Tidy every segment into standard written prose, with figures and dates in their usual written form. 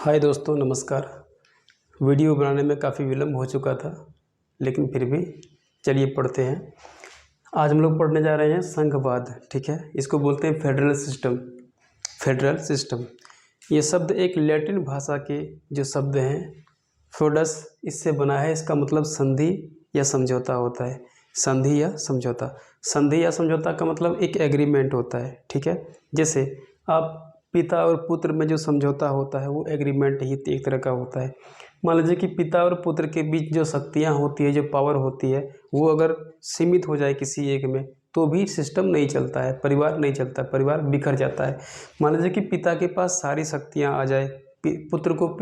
हाय दोस्तों, नमस्कार। वीडियो बनाने में काफ़ी विलम्ब हो चुका था, लेकिन फिर भी चलिए पढ़ते हैं। आज हम लोग पढ़ने जा रहे हैं संघवाद। ठीक है, इसको बोलते हैं फेडरल सिस्टम। फेडरल सिस्टम ये शब्द एक लैटिन भाषा के जो शब्द हैं फोडस, इससे बना है। इसका मतलब संधि या समझौता होता है। संधि या समझौता, संधि या समझौता का मतलब एक एग्रीमेंट होता है। ठीक है, जैसे आप पिता और पुत्र में जो समझौता होता है वो एग्रीमेंट ही एक तरह का होता है। मान लीजिए कि पिता और पुत्र के बीच जो शक्तियाँ होती है, जो पावर होती है, वो अगर सीमित हो जाए किसी एक में तो भी सिस्टम नहीं चलता है, परिवार नहीं चलता, परिवार बिखर जाता है। मान लीजिए कि पिता के पास सारी शक्तियाँ आ जाए, पुत्र को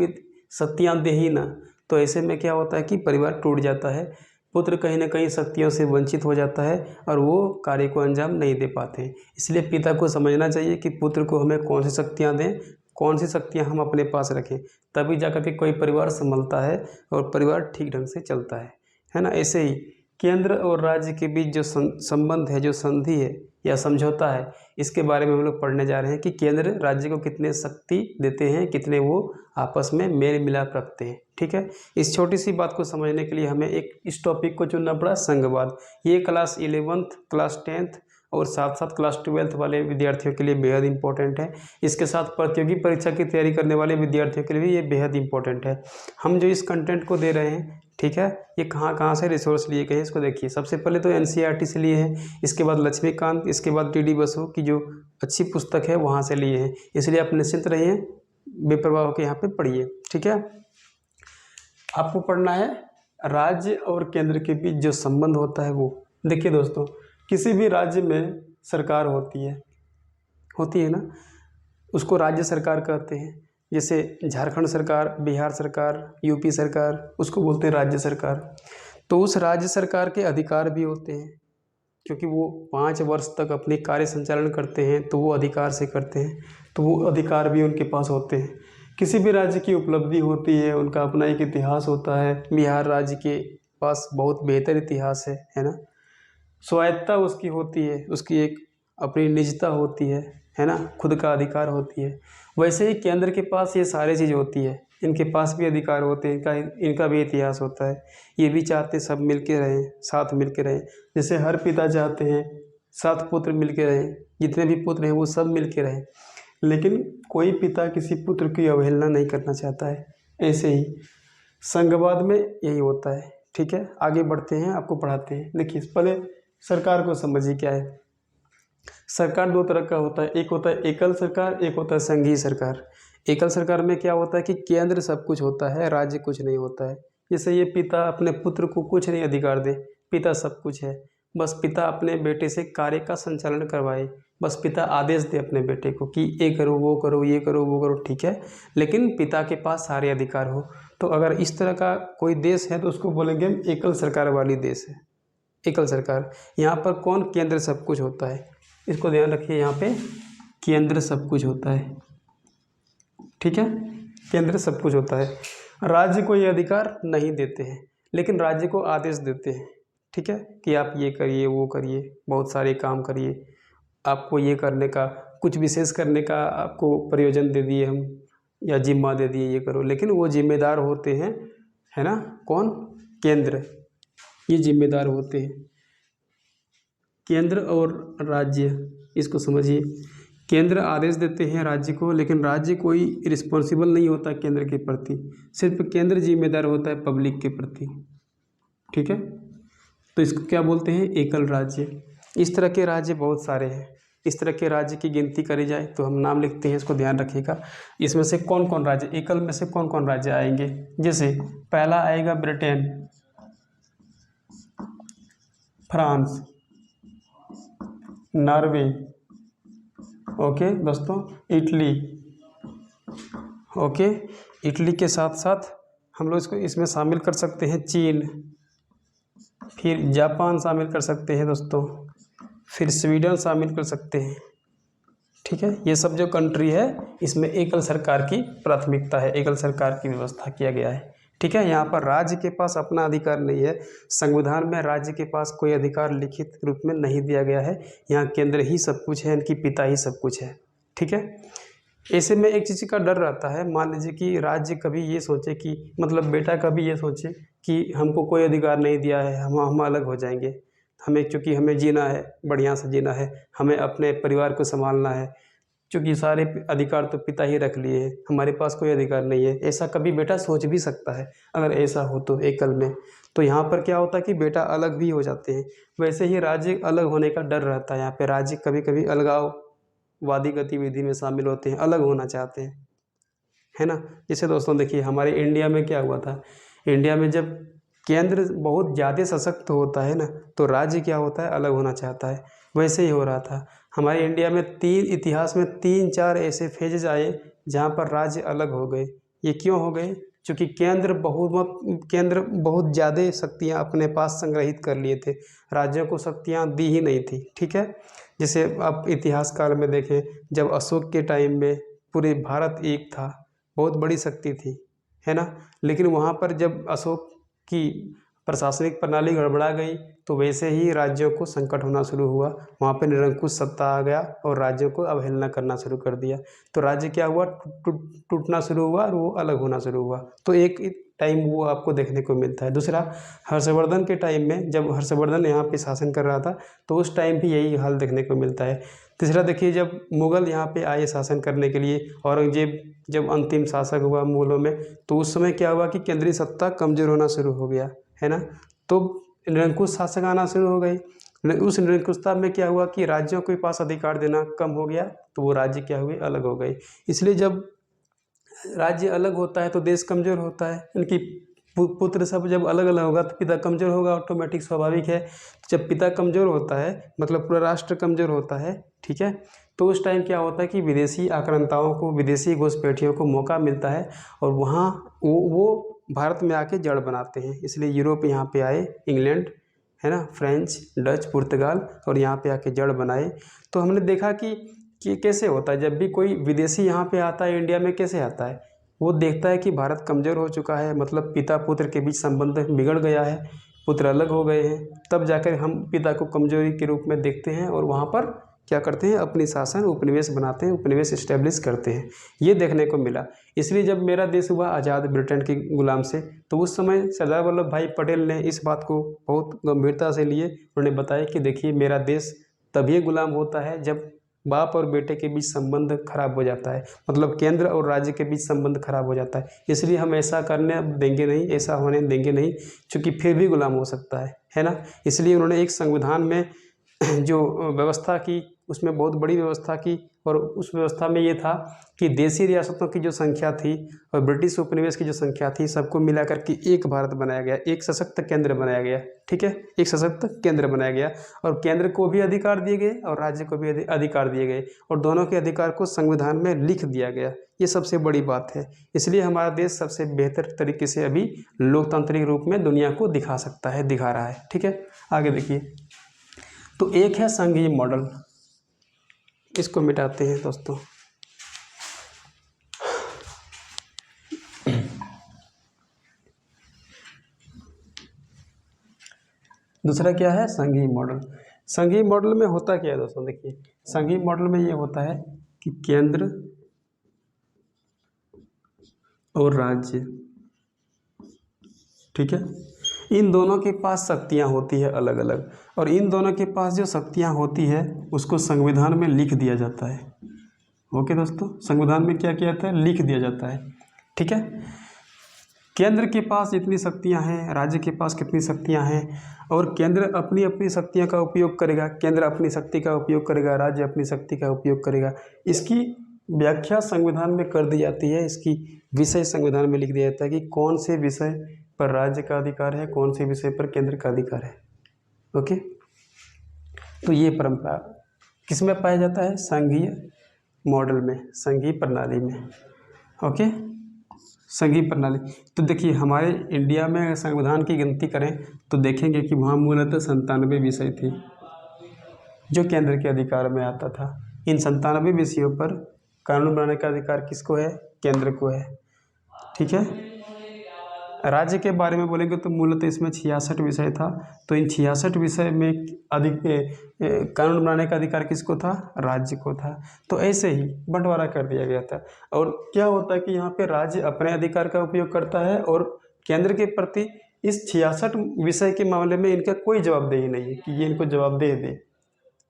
शक्तियाँ दे ही ना, तो ऐसे में क्या होता है कि परिवार टूट जाता है। पुत्र कहीं ना कहीं शक्तियों से वंचित हो जाता है और वो कार्य को अंजाम नहीं दे पाते हैं। इसलिए पिता को समझना चाहिए कि पुत्र को हमें कौन सी शक्तियाँ दें, कौन सी शक्तियाँ हम अपने पास रखें, तभी जाकर के कोई परिवार संभलता है और परिवार ठीक ढंग से चलता है ना। ऐसे ही केंद्र और राज्य के बीच जो संबंध है, जो संधि है या समझौता है, इसके बारे में हम लोग पढ़ने जा रहे हैं कि केंद्र राज्य को कितने शक्ति देते हैं, कितने वो आपस में मेल मिलाप रखते हैं। ठीक है, इस छोटी सी बात को समझने के लिए हमें इस टॉपिक को चुनना पड़ा, संघवाद। ये क्लास 11th, क्लास 10th और साथ साथ क्लास 12th वाले विद्यार्थियों के लिए बेहद इंपॉर्टेंट है। इसके साथ प्रतियोगी परीक्षा की तैयारी करने वाले विद्यार्थियों के लिए भी ये बेहद इंपॉर्टेंट है। हम जो इस कंटेंट को दे रहे हैं, ठीक है, ये कहाँ से रिसोर्स लिए गए हैं इसको देखिए। सबसे पहले तो NCERT से लिए हैं, इसके बाद लक्ष्मीकांत, इसके बाद TD बसु की जो अच्छी पुस्तक है वहाँ से लिए हैं। इसलिए आप निश्चिंत रहिए, बेपरवाह होकर यहाँ पे पढ़िए। ठीक है, आपको पढ़ना है राज्य और केंद्र के बीच जो संबंध होता है वो। देखिए दोस्तों, किसी भी राज्य में सरकार होती है ना, उसको राज्य सरकार कहते हैं। जैसे झारखंड सरकार, बिहार सरकार, यूपी सरकार, उसको बोलते हैं राज्य सरकार। तो उस राज्य सरकार के अधिकार भी होते हैं, क्योंकि वो 5 वर्ष तक अपने कार्य संचालन करते हैं, तो वो अधिकार से करते हैं, तो वो अधिकार भी उनके पास होते हैं। किसी भी राज्य की उपलब्धि होती है, उनका अपना एक इतिहास होता है। बिहार राज्य के पास बहुत बेहतर इतिहास है ना। स्वायत्तता उसकी होती है, उसकी एक अपनी निजता होती है ना, खुद का अधिकार होती है। वैसे ही केंद्र के पास ये सारी चीज़ होती है, इनके पास भी अधिकार होते हैं, इनका भी इतिहास होता है। ये भी चाहते सब मिल के रहें, साथ मिल के रहें। जैसे हर पिता चाहते हैं 7 पुत्र मिल के रहें, जितने भी पुत्र हैं वो सब मिल के रहें, लेकिन कोई पिता किसी पुत्र की अवहेलना नहीं करना चाहता है। ऐसे ही संघवाद में यही होता है। ठीक है, आगे बढ़ते हैं, आपको पढ़ाते हैं। देखिए, पहले सरकार को समझिए क्या है। सरकार 2 तरह का होता है, एक होता है एकल सरकार, एक होता है संघीय सरकार। एकल सरकार में क्या होता है कि केंद्र सब कुछ होता है, राज्य कुछ नहीं होता है। जैसे ये पिता अपने पुत्र को कुछ नहीं अधिकार दे, पिता सब कुछ है, बस पिता अपने बेटे से कार्य का संचालन करवाए, बस पिता आदेश दे अपने बेटे को कि ये करो, वो करो, ये करो, वो करो। ठीक है, लेकिन पिता के पास सारे अधिकार हो। तो अगर इस तरह का कोई देश है तो उसको बोलेंगे हम एकल सरकार वाली देश है, एकल सरकार। यहाँ पर कौन, केंद्र सब कुछ होता है, इसको ध्यान रखिए। यहाँ पे केंद्र सब कुछ होता है। ठीक है, केंद्र सब कुछ होता है। राज्य को ये अधिकार नहीं देते हैं, लेकिन राज्य को आदेश देते हैं। ठीक है, कि आप ये करिए, वो करिए, बहुत सारे काम करिए, आपको ये करने का, कुछ विशेष करने का आपको प्रयोजन दे दिए हम, या जिम्मा दे दिए, ये करो। लेकिन वो जिम्मेदार होते हैं, है ना, कौन, केंद्र, ये जिम्मेदार होते हैं। केंद्र और राज्य, इसको समझिए। केंद्र आदेश देते हैं राज्य को, लेकिन राज्य कोई रिस्पॉन्सिबल नहीं होता केंद्र के प्रति, सिर्फ केंद्र जिम्मेदार होता है पब्लिक के प्रति। ठीक है, तो इसको क्या बोलते हैं, एकल राज्य। इस तरह के राज्य बहुत सारे हैं। इस तरह के राज्य की गिनती करी जाए तो हम नाम लिखते हैं, इसको ध्यान रखिएगा। इसमें से कौन कौन राज्य, एकल में से कौन कौन राज्य आएंगे। जैसे पहला आएगा ब्रिटेन, फ्रांस, नॉर्वे, ओके दोस्तों, इटली, ओके। इटली के साथ साथ हम लोग इसको इसमें शामिल कर सकते हैं चीन, फिर जापान शामिल कर सकते हैं दोस्तों, फिर स्वीडन शामिल कर सकते हैं। ठीक है, ये सब जो कंट्री है इसमें एकल सरकार की प्राथमिकता है, एकल सरकार की व्यवस्था किया गया है। ठीक है, यहाँ पर राज्य के पास अपना अधिकार नहीं है। संविधान में राज्य के पास कोई अधिकार लिखित रूप में नहीं दिया गया है। यहाँ केंद्र ही सब कुछ है, इनकी पिता ही सब कुछ है। ठीक है, ऐसे में एक चीज़ का डर रहता है, मान लीजिए कि राज्य कभी ये सोचे कि मतलब बेटा कभी ये सोचे कि हमको कोई अधिकार नहीं दिया है, हम अलग हो जाएंगे, हमें चूँकि हमें जीना है, बढ़िया से जीना है, हमें अपने परिवार को संभालना है, क्योंकि सारे अधिकार तो पिता ही रख लिए हैं, हमारे पास कोई अधिकार नहीं है, ऐसा कभी बेटा सोच भी सकता है। अगर ऐसा हो तो एकल में, तो यहाँ पर क्या होता है कि बेटा अलग भी हो जाते हैं। वैसे ही राज्य अलग होने का डर रहता है, यहाँ पे राज्य कभी कभी अलगाववादी गतिविधि में शामिल होते हैं, अलग होना चाहते हैं, है ना। जैसे दोस्तों देखिए हमारे इंडिया में क्या हुआ था, इंडिया में जब केंद्र बहुत ज़्यादा सशक्त होता है ना, तो राज्य क्या होता है, अलग होना चाहता है। वैसे ही हो रहा था हमारे इंडिया में। इतिहास में 3-4 ऐसे फेजेज आए जहाँ पर राज्य अलग हो गए। ये क्यों हो गए? क्योंकि केंद्र बहुत ज़्यादा शक्तियाँ अपने पास संग्रहित कर लिए थे, राज्यों को शक्तियाँ दी ही नहीं थी, ठीक है। जैसे आप इतिहास काल में देखें, जब अशोक के टाइम में पूरे भारत एक था, बहुत बड़ी शक्ति थी, है ना। लेकिन वहाँ पर जब अशोक की प्रशासनिक प्रणाली गड़बड़ा गई, तो वैसे ही राज्यों को संकट होना शुरू हुआ, वहाँ पे निरंकुश सत्ता आ गया और राज्यों को अवहेलना करना शुरू कर दिया। तो राज्य क्या हुआ, टूटना शुरू हुआ और वो अलग होना शुरू हुआ। तो एक टाइम वो आपको देखने को मिलता है। दूसरा, हर्षवर्धन के टाइम में, जब हर्षवर्धन यहाँ पे शासन कर रहा था, तो उस टाइम भी यही हाल देखने को मिलता है। तीसरा देखिए, जब मुग़ल यहाँ पे आए शासन करने के लिए, औरंगजेब जब अंतिम शासक हुआ मुग़लों में, तो उस समय क्या हुआ कि केंद्रीय सत्ता कमज़ोर होना शुरू हो गया, है ना। तो निरंकुश शासक आना शुरू हो गई। उस निरंकुशता में क्या हुआ कि राज्यों के पास अधिकार देना कम हो गया, तो वो राज्य क्या हुए, अलग हो गए। इसलिए जब राज्य अलग होता है तो देश कमज़ोर होता है। इनकी पुत्र सब जब अलग अलग होगा तो पिता कमज़ोर होगा, ऑटोमेटिक स्वाभाविक है। जब पिता कमज़ोर होता है मतलब पूरा राष्ट्र कमज़ोर होता है, ठीक है। तो उस टाइम क्या होता है कि विदेशी आक्रांताओं को, विदेशी घुसपैठियों को मौका मिलता है और वहाँ वो भारत में आके जड़ बनाते हैं। इसलिए यूरोप यहाँ पे आए, इंग्लैंड, है ना, फ्रेंच, डच, पुर्तगाल, और यहाँ पे आके जड़ बनाए। तो हमने देखा कि कैसे होता है, जब भी कोई विदेशी यहाँ पे आता है इंडिया में, कैसे आता है, वो देखता है कि भारत कमज़ोर हो चुका है, मतलब पिता पुत्र के बीच संबंध बिगड़ गया है, पुत्र अलग हो गए हैं, तब जाकर हम पिता को कमजोरी के रूप में देखते हैं और वहाँ पर क्या करते हैं, अपनी शासन उपनिवेश बनाते हैं, उपनिवेश इस्टेब्लिश करते हैं। ये देखने को मिला। इसलिए जब मेरा देश हुआ आज़ाद ब्रिटेन के गुलाम से, तो उस समय सरदार वल्लभ भाई पटेल ने इस बात को बहुत गंभीरता से लिए। उन्होंने बताया कि देखिए, मेरा देश तभी गुलाम होता है जब बाप और बेटे के बीच संबंध खराब हो जाता है, मतलब केंद्र और राज्य के बीच संबंध खराब हो जाता है। इसलिए हम ऐसा करने देंगे नहीं, ऐसा होने देंगे नहीं, क्योंकि फिर भी गुलाम हो सकता है ना। इसलिए उन्होंने एक संविधान में जो व्यवस्था की, उसमें बहुत बड़ी व्यवस्था की, और उस व्यवस्था में ये था कि देशी रियासतों की जो संख्या थी और ब्रिटिश उपनिवेश की जो संख्या थी, सबको मिलाकर के एक भारत बनाया गया, एक सशक्त केंद्र बनाया गया, ठीक है, एक सशक्त केंद्र बनाया गया। और केंद्र को भी अधिकार दिए गए और राज्य को भी अधिकार दिए गए, और दोनों के अधिकार को संविधान में लिख दिया गया। ये सबसे बड़ी बात है। इसलिए हमारा देश सबसे बेहतर तरीके से अभी लोकतांत्रिक रूप में दुनिया को दिखा सकता है, दिखा रहा है, ठीक है। आगे देखिए, तो एक है संघीय मॉडल, इसको मिटाते हैं दोस्तों। दूसरा क्या है, संघीय मॉडल। संघीय मॉडल में होता क्या है दोस्तों, देखिए, संघीय मॉडल में ये होता है कि केंद्र और राज्य, ठीक है, इन दोनों के पास शक्तियाँ होती है अलग अलग, और इन दोनों के पास जो शक्तियाँ होती है उसको संविधान में लिख दिया जाता है। ओके दोस्तों, संविधान में क्या किया जाता है, लिख दिया जाता है, ठीक है। केंद्र के पास जितनी शक्तियाँ हैं, राज्य के पास कितनी शक्तियाँ हैं, और केंद्र अपनी अपनी शक्तियों का उपयोग करेगा, केंद्र अपनी शक्ति का उपयोग करेगा, राज्य अपनी शक्ति का उपयोग करेगा। इसकी व्याख्या संविधान में कर दी जाती है, इसकी विषय संविधान में लिख दिया जाता है कि कौन से विषय पर राज्य का अधिकार है, कौन से विषय पर केंद्र का अधिकार है। ओके, तो ये परंपरा किस में पाया जाता है, संघीय मॉडल में, संघीय प्रणाली में। ओके, संघीय प्रणाली। तो देखिए, हमारे इंडिया में अगर संविधान की गिनती करें तो देखेंगे कि वहाँ मूलतः 97 विषय थी जो केंद्र के अधिकार में आता था। इन 97 विषयों पर कानून बनाने का अधिकार किसको है, केंद्र को है, ठीक है। राज्य के बारे में बोलेंगे तो मूलतः इसमें 66 विषय था। तो इन 66 विषय में अधिक कानून बनाने का अधिकार किसको था? राज्य को था। तो ऐसे ही बंटवारा कर दिया गया था। और क्या होता है कि यहाँ पे राज्य अपने अधिकार का उपयोग करता है और केंद्र के प्रति इस 66 विषय के मामले में इनका कोई जवाबदेही नहीं है कि ये इनको जवाबदेह दे।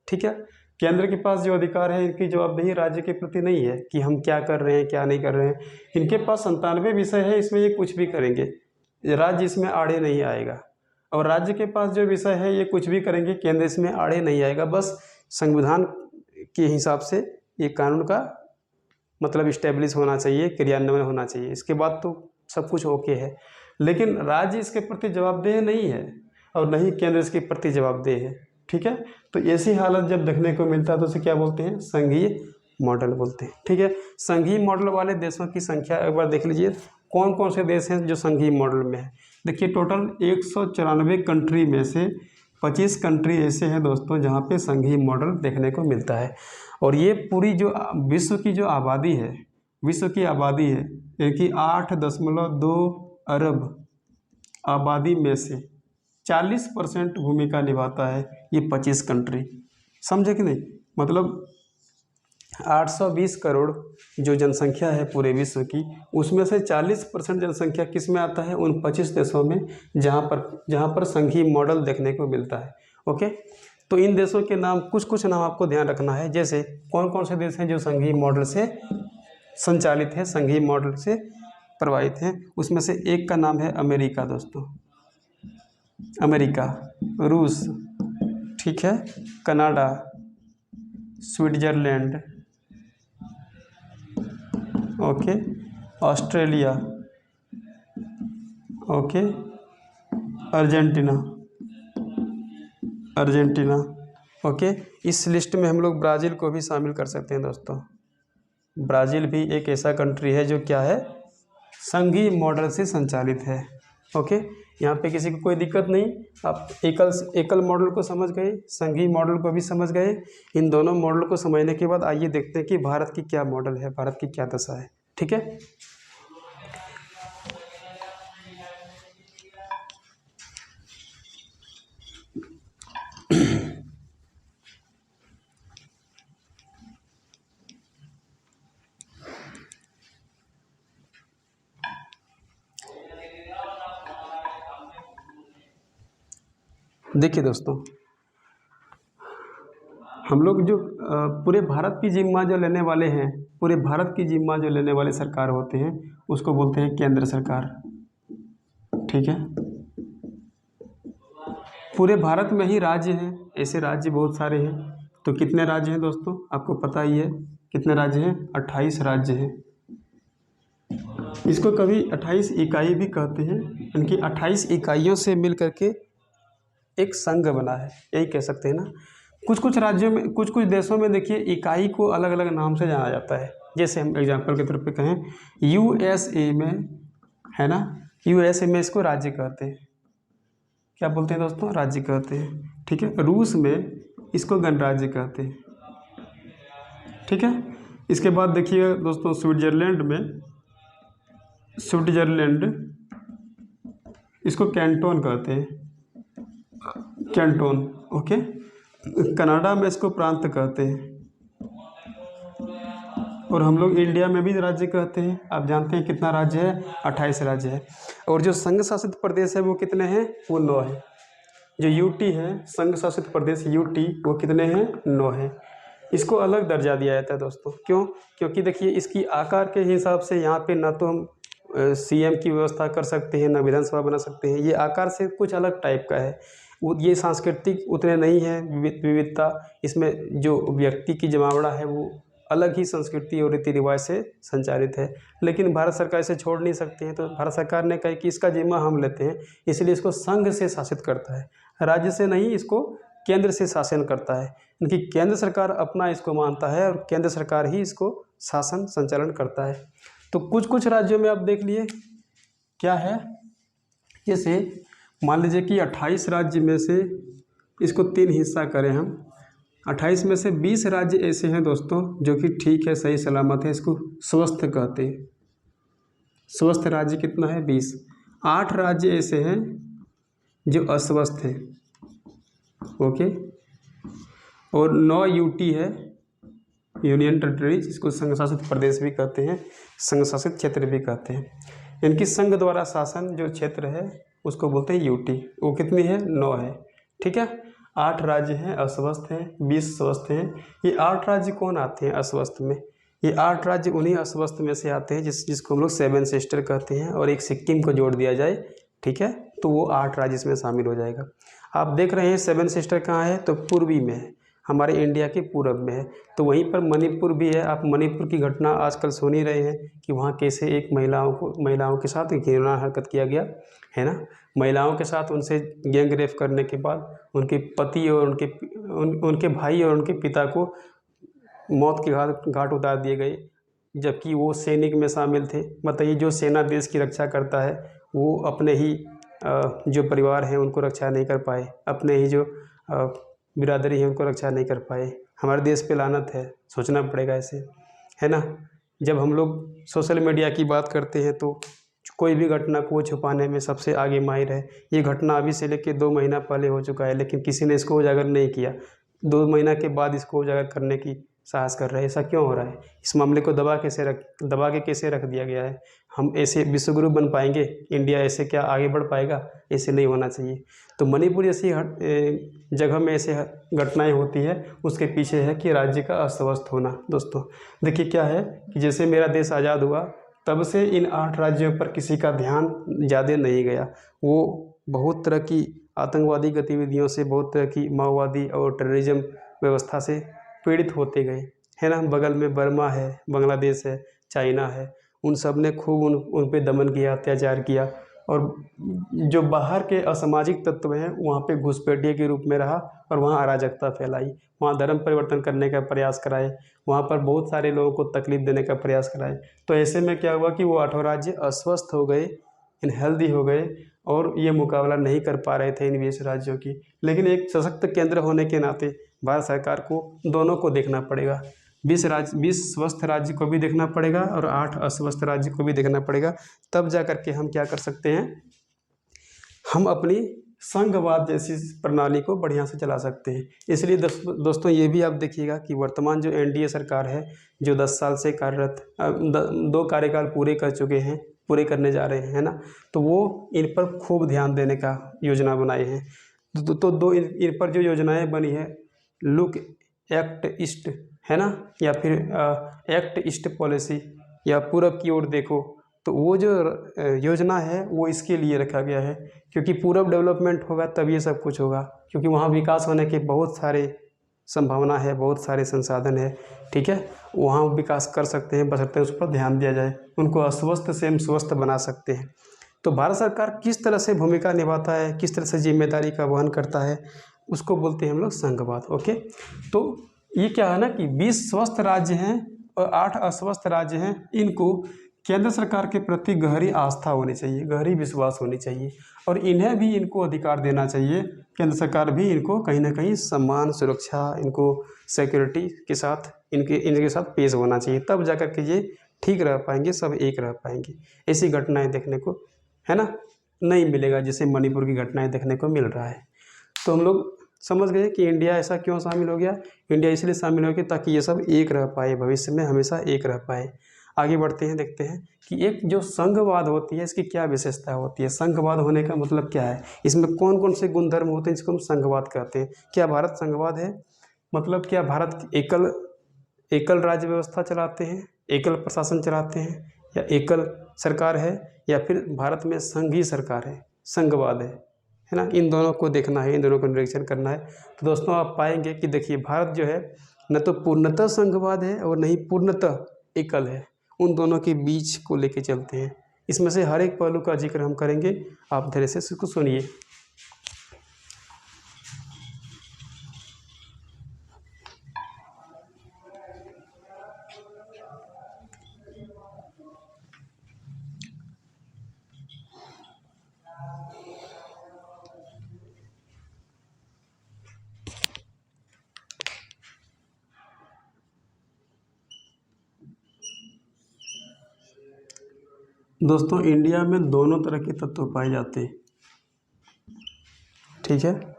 ठीक है, केंद्र के पास जो अधिकार है इनकी जवाबदेही राज्य के प्रति नहीं है कि हम क्या कर रहे हैं क्या नहीं कर रहे हैं। इनके पास 97 विषय है, इसमें ये कुछ भी करेंगे, राज्य इसमें आड़े नहीं आएगा। और राज्य के पास जो विषय है ये कुछ भी करेंगे, केंद्र इसमें आड़े नहीं आएगा। बस संविधान के हिसाब से ये कानून का मतलब इस्टेब्लिश होना चाहिए, क्रियान्वयन होना चाहिए, इसके बाद तो सब कुछ ओके है। लेकिन राज्य इसके प्रति जवाबदेह नहीं है और न ही केंद्र इसके प्रति जवाबदेह है। ठीक है, तो ऐसी हालत जब देखने को मिलता है तो उसे क्या बोलते हैं? संघीय मॉडल बोलते हैं। ठीक है, संघीय मॉडल वाले देशों की संख्या एक बार देख लीजिए, कौन कौन से देश हैं जो संघीय मॉडल में है। देखिए टोटल 194 कंट्री में से 25 कंट्री ऐसे हैं दोस्तों जहाँ पे संघीय मॉडल देखने को मिलता है। और ये पूरी जो विश्व की जो आबादी है, विश्व की आबादी है यानी कि 8.2 अरब आबादी में से 40% भूमिका निभाता है ये 25 कंट्री। समझे कि नहीं? मतलब 820 करोड़ जो जनसंख्या है पूरे विश्व की, उसमें से 40% जनसंख्या किस में आता है? उन 25 देशों में जहाँ पर संघीय मॉडल देखने को मिलता है। ओके, तो इन देशों के नाम कुछ नाम आपको ध्यान रखना है। जैसे कौन कौन से देश हैं जो संघीय मॉडल से संचालित है, संघीय मॉडल से प्रभावित हैं। उसमें से एक का नाम है अमेरिका दोस्तों, अमेरिका, रूस, ठीक है, Canada, Switzerland, okay, Australia, okay, Argentina, okay. इस लिस्ट में हम लोग ब्राज़ील को भी शामिल कर सकते हैं दोस्तों। ब्राज़ील भी एक ऐसा कंट्री है जो क्या है? संघीय मॉडल से संचालित है। ओके, यहाँ पे किसी को कोई दिक्कत नहीं। आप एकल मॉडल को समझ गए, संघीय मॉडल को भी समझ गए। इन दोनों मॉडल को समझने के बाद आइए देखते हैं कि भारत की क्या मॉडल है, भारत की क्या दशा है। ठीक है, देखिए दोस्तों, हम लोग जो पूरे भारत की जिम्मा जो लेने वाले हैं, पूरे भारत की जिम्मा जो लेने वाले सरकार होते हैं उसको बोलते हैं केंद्र सरकार। ठीक है, पूरे भारत में ही राज्य हैं, ऐसे राज्य बहुत सारे हैं। तो कितने राज्य हैं दोस्तों? आपको पता ही है कितने राज्य हैं? 28 राज्य हैं। इसको कभी 28 इकाई भी कहते हैं। इनकी 28 इकाइयों से मिल करके एक संघ बना है, यही कह सकते हैं ना। कुछ राज्यों में, कुछ देशों में देखिए इकाई को अलग अलग नाम से जाना जाता है। जैसे हम एग्जांपल के तौर पे कहें, यूएसए में है ना, यूएसए में इसको राज्य कहते हैं। क्या बोलते हैं दोस्तों? राज्य कहते हैं। ठीक है, रूस में इसको गणराज्य कहते हैं। ठीक है, इसके बाद देखिए दोस्तों स्विट्जरलैंड इसको कैंटोन कहते हैं, कैंटोन। ओके, कनाडा में इसको प्रांत कहते हैं। और हम लोग इंडिया में भी राज्य कहते हैं। आप जानते हैं कितना राज्य है? 28 राज्य है। और जो संघ शासित प्रदेश है वो कितने हैं? वो 9 है। जो यूटी है, संघ शासित प्रदेश यूटी, वो कितने हैं? 9 है। इसको अलग दर्जा दिया जाता है दोस्तों। क्यों? क्योंकि देखिए इसकी आकार के हिसाब से यहाँ पे ना तो हम सीएम की व्यवस्था कर सकते हैं, ना विधानसभा बना सकते हैं। ये आकार से कुछ अलग टाइप का है। ये सांस्कृतिक उतने नहीं है विविधता इसमें। जो व्यक्ति की जमावड़ा है वो अलग ही संस्कृति और रीति रिवाज से संचालित है। लेकिन भारत सरकार इसे छोड़ नहीं सकती है। तो भारत सरकार ने कहा कि इसका जिम्मा हम लेते हैं, इसलिए इसको संघ से शासित करता है, राज्य से नहीं। इसको केंद्र से शासन करता है। इनकी केंद्र सरकार अपना इसको मानता है और केंद्र सरकार ही इसको शासन संचालन करता है। तो कुछ राज्यों में आप देख लिए क्या है, जैसे मान लीजिए कि 28 राज्य में से इसको 3 हिस्सा करें हम। 28 में से 20 राज्य ऐसे हैं दोस्तों जो कि ठीक है, सही सलामत है, इसको स्वस्थ कहते हैं। स्वस्थ राज्य कितना है? 20। 8 राज्य ऐसे हैं जो अस्वस्थ हैं, ओके, और 9 यूटी है, यूनियन टेरिटरी, जिसको संघ शासित प्रदेश भी कहते हैं, संघ शासित क्षेत्र भी कहते हैं। इनकी संघ द्वारा शासन जो क्षेत्र है उसको बोलते हैं यूटी। वो कितनी है? 9 है, ठीक है। 8 राज्य हैं अस्वस्थ हैं, 20 स्वस्थ हैं। ये 8 राज्य कौन आते हैं अस्वस्थ में? ये 8 राज्य उन्हीं अस्वस्थ में से आते हैं जिसको हम लोग 7 सिस्टर कहते हैं, और एक सिक्किम को जोड़ दिया जाए, ठीक है, तो वो 8 राज्य इसमें शामिल हो जाएगा। आप देख रहे हैं 7 सिस्टर कहाँ है? तो पूर्वी में है, हमारे इंडिया के पूरब में है। तो वहीं पर मणिपुर भी है। आप मणिपुर की घटना आजकल सुन ही रहे हैं कि वहाँ कैसे एक महिलाओं के साथ घृणा हरकत किया गया है ना। महिलाओं के साथ उनसे गैंग रेप करने के बाद उनके पति और उनके भाई और उनके पिता को मौत के घाट उतार दिए गए, जबकि वो सैनिक में शामिल थे। बताइए, जो सेना देश की रक्षा करता है वो अपने ही जो परिवार हैं उनको रक्षा नहीं कर पाए, अपने ही जो बिरादरी है उनको रक्षा नहीं कर पाए। हमारे देश पे लानत है, सोचना पड़ेगा ऐसे, है ना। जब हम लोग सोशल मीडिया की बात करते हैं तो कोई भी घटना को छुपाने में सबसे आगे माहिर है। ये घटना अभी से लेकर 2 महीना पहले हो चुका है, लेकिन किसी ने इसको उजागर नहीं किया। 2 महीना के बाद इसको उजागर करने की साहस कर रहे हैं। ऐसा क्यों हो रहा है? इस मामले को दबा के कैसे रख दिया गया है? हम ऐसे विश्वगुरु बन पाएंगे? इंडिया ऐसे क्या आगे बढ़ पाएगा? ऐसे नहीं होना चाहिए। तो मणिपुर जैसी जगह में ऐसे घटनाएं होती है, उसके पीछे है कि राज्य का अस्तव्यस्त होना। दोस्तों देखिए क्या है कि जैसे मेरा देश आज़ाद हुआ तब से इन 8 राज्यों पर किसी का ध्यान ज़्यादा नहीं गया। वो बहुत तरह की आतंकवादी गतिविधियों से, बहुत तरह की माओवादी और टेररिज्म व्यवस्था से पीड़ित होते गए, है ना। बगल में बर्मा है, बांग्लादेश है, चाइना है, उन सब ने खूब उन पे दमन किया, अत्याचार किया। और जो बाहर के असामाजिक तत्व हैं वहाँ पे घुसपैठिए के रूप में रहा और वहाँ अराजकता फैलाई, वहाँ धर्म परिवर्तन करने का प्रयास कराए, वहाँ पर बहुत सारे लोगों को तकलीफ देने का प्रयास कराए। तो ऐसे में क्या हुआ कि वो 8 राज्य अस्वस्थ हो गए, इनहेल्दी हो गए, और ये मुकाबला नहीं कर पा रहे थे इन 20 राज्यों की। लेकिन एक सशक्त केंद्र होने के नाते भारत सरकार को दोनों को देखना पड़ेगा। 20 स्वस्थ राज्य को भी देखना पड़ेगा और 8 अस्वस्थ राज्य को भी देखना पड़ेगा। तब जा कर के हम क्या कर सकते हैं, हम अपनी संघवाद जैसी प्रणाली को बढ़िया से चला सकते हैं। इसलिए दोस्तों ये भी आप देखिएगा कि वर्तमान जो एनडीए सरकार है, जो 10 साल से कार्यरत, 2 कार्यकाल पूरे कर चुके हैं, पूरे करने जा रहे हैं ना, तो वो इन पर खूब ध्यान देने का योजना बनाए हैं। तो दो इन पर जो योजनाएं बनी है, लुक एक्ट ईस्ट, है ना, या फिर एक्ट ईस्ट पॉलिसी, या पूरब की ओर देखो, तो वो जो योजना है वो इसके लिए रखा गया है, क्योंकि पूरब डेवलपमेंट होगा तब ये सब कुछ होगा, क्योंकि वहाँ विकास होने के बहुत सारे संभावना है, बहुत सारे संसाधन है, ठीक है। वहाँ विकास कर सकते हैं, बशर्ते उस पर ध्यान दिया जाए। उनको अस्वस्थ से हम स्वस्थ बना सकते हैं। तो भारत सरकार किस तरह से भूमिका निभाता है, किस तरह से जिम्मेदारी का वहन करता है, उसको बोलते हैं हम लोग संघवाद, ओके। तो ये क्या है ना कि 20 स्वस्थ राज्य हैं और 8 अस्वस्थ राज्य हैं। इनको केंद्र सरकार के प्रति गहरी आस्था होनी चाहिए, गहरी विश्वास होनी चाहिए, और इन्हें भी इनको अधिकार देना चाहिए। केंद्र सरकार भी इनको कहीं ना कहीं सम्मान, सुरक्षा, इनको सिक्योरिटी के साथ इनके साथ पेश होना चाहिए। तब जाकर के ये ठीक रह पाएंगे, सब एक रह पाएंगे। ऐसी घटनाएं देखने को, है ना, नहीं मिलेगा जैसे मणिपुर की घटनाएं देखने को मिल रहा है। तो हम लोग समझ गए कि इंडिया ऐसा क्यों शामिल हो गया। इंडिया इसलिए शामिल हो गया ताकि ये सब एक रह पाए, भविष्य में हमेशा एक रह पाए। आगे बढ़ते हैं, देखते हैं कि एक जो संघवाद होती है इसकी क्या विशेषता होती है। संघवाद होने का मतलब क्या है, इसमें कौन कौन से गुणधर्म होते हैं जिसको हम संघवाद कहते हैं। क्या भारत संघवाद है? मतलब क्या भारत एकल राज्य व्यवस्था चलाते हैं, एकल प्रशासन चलाते हैं, या एकल सरकार है, या फिर भारत में संघीय सरकार है, संघवाद है ना। इन दोनों को देखना है, इन दोनों को निरीक्षण करना है। तो दोस्तों आप पाएंगे कि देखिए भारत जो है न तो पूर्णतः संघवाद है और न ही पूर्णतः एकल है, उन दोनों के बीच को लेके चलते हैं। इसमें से हर एक पहलू का जिक्र हम करेंगे, आप धैर्य से इसको सुनिए। दोस्तों इंडिया में दोनों तरह के तत्व पाए जाते हैं, ठीक है।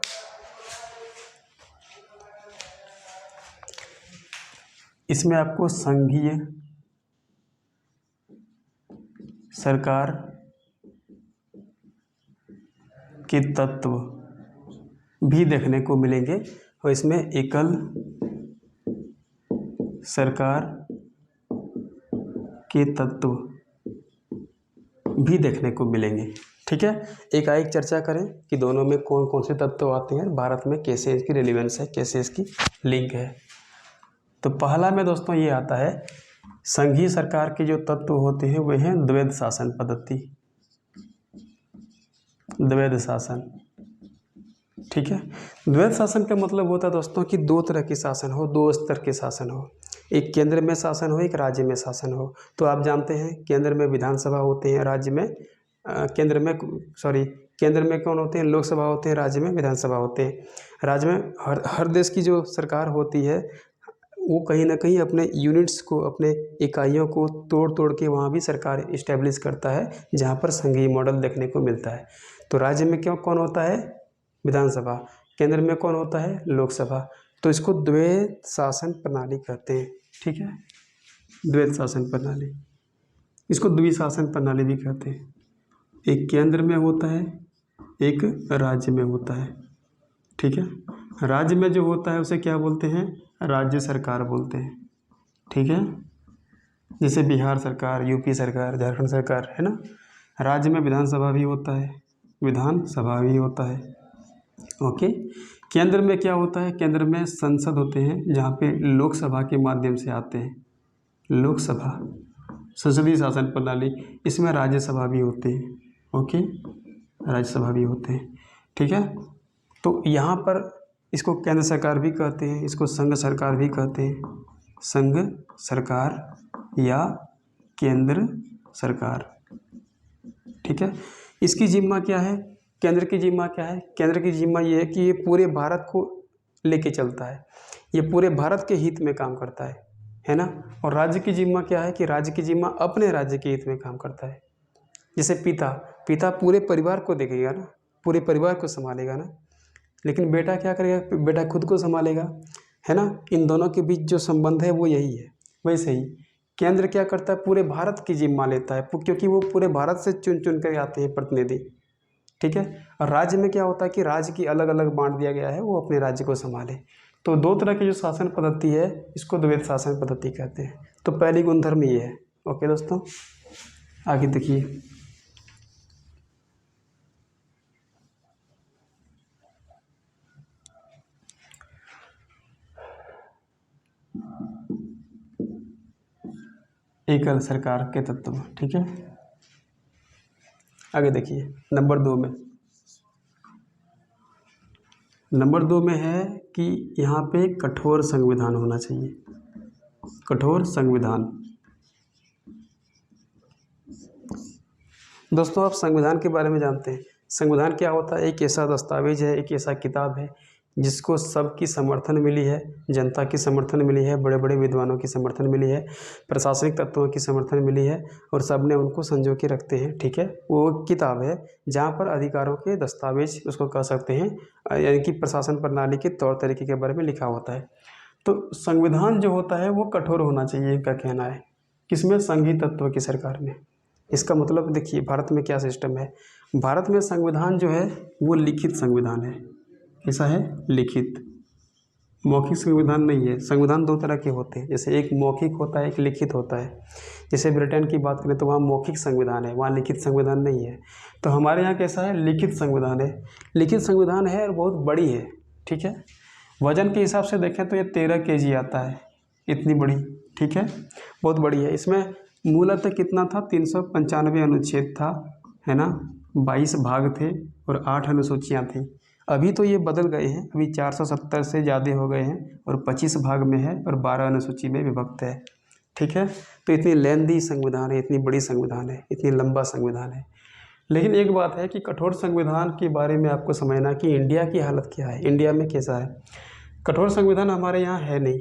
इसमें आपको संघीय सरकार के तत्व भी देखने को मिलेंगे और इसमें एकल सरकार के तत्व भी देखने को मिलेंगे, ठीक है। एक चर्चा करें कि दोनों में कौन कौन से तत्व आते हैं, भारत में कैसे इसकी रेलिवेंस है, कैसे इसकी लिंक है। तो पहला में दोस्तों ये आता है, संघीय सरकार के जो तत्व होते हैं वे हैं द्वैध शासन पद्धति, द्वैध शासन, ठीक है। द्वैध शासन का मतलब होता है दोस्तों कि दो तरह के शासन हो, दो स्तर के शासन हो, एक केंद्र में शासन हो, एक राज्य में शासन हो। तो आप जानते हैं केंद्र में विधानसभा होते हैं, राज्य में केंद्र में कौन होते हैं, लोकसभा होते हैं, राज्य में विधानसभा होते हैं। राज्य में हर देश की जो सरकार होती है वो कहीं ना कहीं अपने यूनिट्स को, अपने इकाइयों को तोड़ तोड़ के वहाँ भी सरकार इस्टेब्लिश करता है, जहाँ पर संघीय मॉडल देखने को मिलता है। तो राज्य में कौन होता है, विधानसभा, केंद्र में कौन होता है, लोकसभा। तो इसको द्वैध शासन प्रणाली कहते हैं, ठीक है, द्वैध शासन प्रणाली। इसको द्विशासन प्रणाली भी कहते हैं, एक केंद्र में होता है, एक राज्य में होता है, ठीक है। राज्य में जो होता है उसे क्या बोलते हैं, राज्य सरकार बोलते हैं, ठीक है। जैसे बिहार सरकार, यूपी सरकार, झारखंड सरकार, है ना। राज्य में विधानसभा भी होता है, विधानसभा भी होता है, ओके। केंद्र में क्या होता है, केंद्र में संसद होते हैं, जहाँ पे लोकसभा के माध्यम से आते हैं, लोकसभा, संसदीय शासन प्रणाली। इसमें राज्यसभा भी होते हैं, ओके, राज्यसभा भी होते हैं, ठीक है। तो यहाँ पर इसको केंद्र सरकार भी कहते हैं, इसको संघ सरकार भी कहते हैं, संघ सरकार या केंद्र सरकार, ठीक है। इसकी जिम्मा क्या है, केंद्र की जिम्मा क्या है, केंद्र की जिम्मा ये है कि ये पूरे भारत को लेके चलता है, ये पूरे भारत के हित में काम करता है ना। और राज्य की जिम्मा क्या है कि राज्य की जिम्मा अपने राज्य के हित में काम करता है। जैसे पिता पूरे परिवार को देखेगा ना, पूरे परिवार को संभालेगा ना, लेकिन बेटा क्या करेगा, बेटा खुद को संभालेगा, है ना। इन दोनों के बीच जो संबंध है वो यही है। वैसे ही केंद्र क्या करता है, पूरे भारत की जिम्मा लेता है, क्योंकि वो पूरे भारत से चुन चुन कर आते हैं प्रतिनिधि, ठीक है। और राज्य में क्या होता है कि राज्य की अलग अलग बांट दिया गया है, वो अपने राज्य को संभाले। तो दो तरह की जो शासन पद्धति है इसको द्वैध शासन पद्धति कहते हैं। तो पहली गुणधर्म ये है, ओके दोस्तों। आगे देखिए, एकल सरकार के तत्व, ठीक है। आगे देखिए, नंबर दो में है कि यहाँ पे कठोर संविधान होना चाहिए, कठोर संविधान। दोस्तों आप संविधान के बारे में जानते हैं, संविधान क्या होता है, एक ऐसा दस्तावेज है, एक ऐसा किताब है जिसको सबकी समर्थन मिली है, जनता की समर्थन मिली है, बड़े बड़े विद्वानों की समर्थन मिली है, प्रशासनिक तत्वों की समर्थन मिली है, और सब ने उनको संजो के रखते हैं, ठीक है। वो किताब है जहाँ पर अधिकारों के दस्तावेज उसको कह सकते हैं, यानी कि प्रशासन प्रणाली के तौर तरीके के बारे में लिखा होता है। तो संविधान जो होता है वो कठोर होना चाहिए, इनका कहना है। किसमें, संघीय तत्व की सरकार में। इसका मतलब देखिए भारत में क्या सिस्टम है, भारत में संविधान जो है वो लिखित संविधान है। कैसा है, लिखित, मौखिक संविधान नहीं है। संविधान दो तरह के होते हैं, जैसे एक मौखिक होता है, एक लिखित होता है। जैसे ब्रिटेन की बात करें तो वहाँ मौखिक संविधान है, वहाँ लिखित संविधान नहीं है। तो हमारे यहाँ कैसा है, लिखित संविधान है। लिखित संविधान है और बहुत बड़ी है, ठीक है। वजन के हिसाब से देखें तो ये 13 kg आता है, इतनी बड़ी, ठीक है, बहुत बड़ी है। इसमें मूलतः कितना था, 395 अनुच्छेद था, है ना, 22 भाग थे और 8 अनुसूचियाँ थी। अभी तो ये बदल गए हैं, अभी 470 से ज़्यादा हो गए हैं और 25 भाग में है और 12 अनुसूची में विभक्त है, ठीक है। तो इतनी लेंदी संविधान है, इतनी बड़ी संविधान है, इतनी लंबा संविधान है। लेकिन एक बात है कि कठोर संविधान के बारे में आपको समझना कि इंडिया की हालत क्या है, इंडिया में कैसा है। कठोर संविधान हमारे यहाँ है नहीं,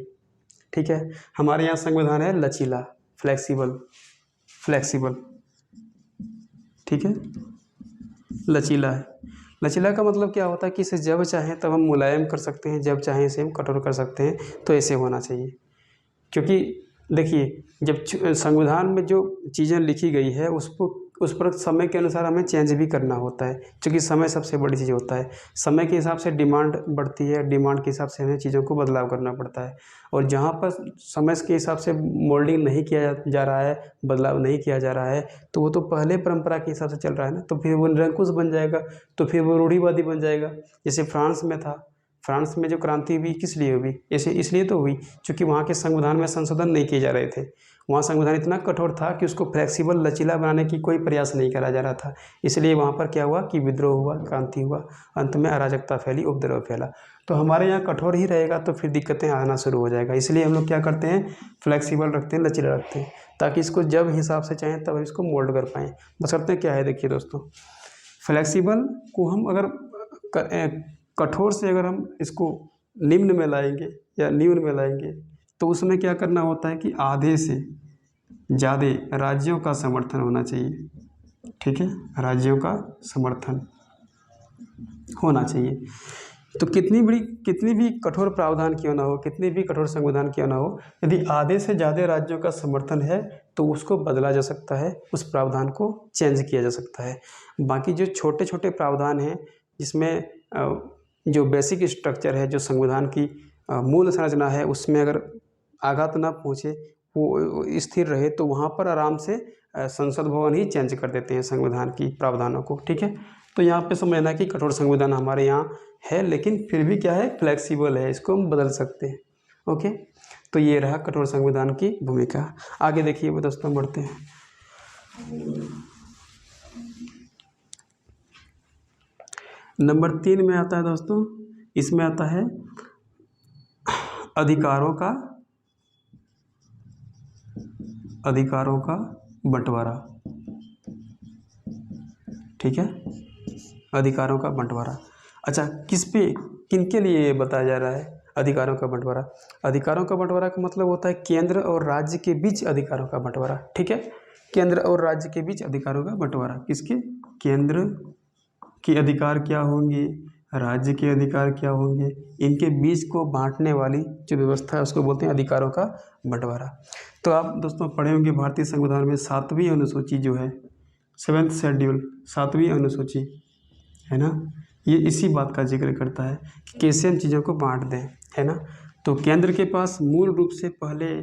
ठीक है। हमारे यहाँ संविधान है लचीला, फ्लेक्सिबल, ठीक है, लचीला है। लचीला का मतलब क्या होता है कि इसे जब चाहें तब हम मुलायम कर सकते हैं, जब चाहें इसे हम कठोर कर सकते हैं, तो ऐसे होना चाहिए। क्योंकि देखिए, जब संविधान में जो चीज़ें लिखी गई है उसको उस पर समय के अनुसार हमें चेंज भी करना होता है, क्योंकि समय सबसे बड़ी चीज़ होता है। समय के हिसाब से डिमांड बढ़ती है, डिमांड के हिसाब से हमें चीज़ों को बदलाव करना पड़ता है। और जहाँ पर समय के हिसाब से मोल्डिंग नहीं किया जा रहा है, बदलाव नहीं किया जा रहा है, तो वो तो पहले परंपरा के हिसाब से चल रहा है ना, तो फिर वो निरंकुश बन जाएगा, तो फिर वो रूढ़िवादी बन जाएगा। जैसे फ्रांस में था, फ्रांस में जो क्रांति हुई किस लिए हुई? ऐसे इसलिए तो हुई क्योंकि वहाँ के संविधान में संशोधन नहीं किए जा रहे थे। वहाँ संविधान इतना कठोर था कि उसको फ्लेक्सिबल, लचीला बनाने की कोई प्रयास नहीं करा जा रहा था। इसलिए वहाँ पर क्या हुआ कि विद्रोह हुआ, क्रांति हुआ, अंत में अराजकता फैली, उपद्रव फैला। तो हमारे यहाँ कठोर ही रहेगा तो फिर दिक्कतें आना शुरू हो जाएगा। इसलिए हम लोग क्या करते हैं, फ्लेक्सिबल रखते हैं, लचीला रखते हैं, ताकि इसको जब हिसाब से चाहें तब इसको मोल्ड कर पाएँ। बशर्ते क्या है, देखिए दोस्तों, फ्लेक्सिबल को हम अगर कठोर से अगर हम इसको निम्न में लाएंगे या न्यून में लाएंगे, तो उसमें क्या करना होता है कि आधे से ज़्यादा राज्यों का समर्थन होना चाहिए। ठीक है, राज्यों का समर्थन होना चाहिए। तो कितनी भी कठोर प्रावधान क्यों ना हो, कितनी भी कठोर संविधान क्यों ना हो, यदि आधे से ज़्यादा राज्यों का समर्थन है तो उसको बदला जा सकता है, उस प्रावधान को चेंज किया जा सकता है। बाकी जो छोटे छोटे प्रावधान हैं, जिसमें जो बेसिक स्ट्रक्चर है, जो संविधान की मूल संरचना है, उसमें अगर आघात ना पहुँचे, वो स्थिर रहे, तो वहाँ पर आराम से संसद भवन ही चेंज कर देते हैं संविधान की प्रावधानों को। ठीक है, तो यहाँ पे समझना कि कठोर संविधान हमारे यहाँ है, लेकिन फिर भी क्या है, फ्लेक्सिबल है, इसको हम बदल सकते हैं। ओके, तो ये रहा कठोर संविधान की भूमिका। आगे देखिए दोस्तों, बढ़ते हैं। नंबर 3 में आता है दोस्तों, इसमें आता है अधिकारों का बंटवारा। ठीक है, अधिकारों का बंटवारा। अच्छा, किनके लिए ये बताया जा रहा है अधिकारों का बंटवारा? अधिकारों का बंटवारा का मतलब होता है केंद्र और राज्य के बीच अधिकारों का बंटवारा। ठीक है, केंद्र और राज्य के बीच अधिकारों का बंटवारा। किसके? केंद्र के अधिकार क्या होंगे, राज्य के अधिकार क्या होंगे, इनके बीच को बांटने वाली जो व्यवस्था है उसको बोलते हैं अधिकारों का बंटवारा। तो आप दोस्तों पढ़े होंगे भारतीय संविधान में 7वीं अनुसूची जो है, 7th शेड्यूल, 7वीं अनुसूची है ना, ये इसी बात का जिक्र करता है कि कैसे हम चीज़ों को बांट दें, है ना। तो केंद्र के पास मूल रूप से पहले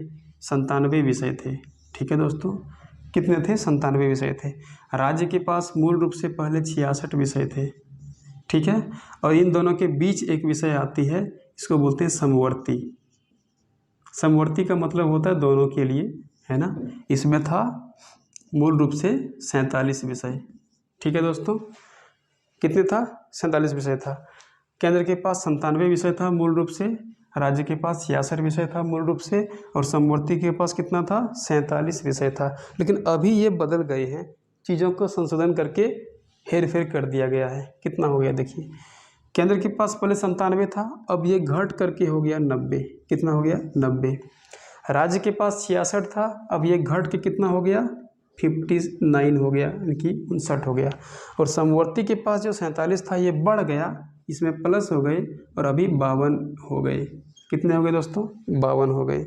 97 विषय थे। ठीक है दोस्तों, कितने थे? 97 विषय थे। राज्य के पास मूल रूप से पहले 66 विषय थे। ठीक है, और इन दोनों के बीच एक विषय आती है, इसको बोलते हैं समवर्ती। समवर्ती का मतलब होता है दोनों के लिए, है ना। इसमें था मूल रूप से 47 विषय। ठीक है दोस्तों, कितने था? 47 विषय था। केंद्र के पास 97 विषय था मूल रूप से, राज्य के पास 66 विषय था मूल रूप से, और समवर्ती के पास कितना था? 47 विषय था। लेकिन अभी ये बदल गए हैं, चीज़ों को संशोधन करके हेर फेर कर दिया गया है। कितना हो गया देखिए, केंद्र के पास पहले 97 था, अब ये घट करके हो गया 90। कितना हो गया? 90। राज्य के पास 66 था, अब ये घट के कितना हो गया? 59 हो गया, यानी कि 59 हो गया। और समवर्ती के पास जो 47 था ये बढ़ गया, इसमें प्लस हो गए और अभी 52 हो गए। कितने हो गए दोस्तों? 52 हो गए।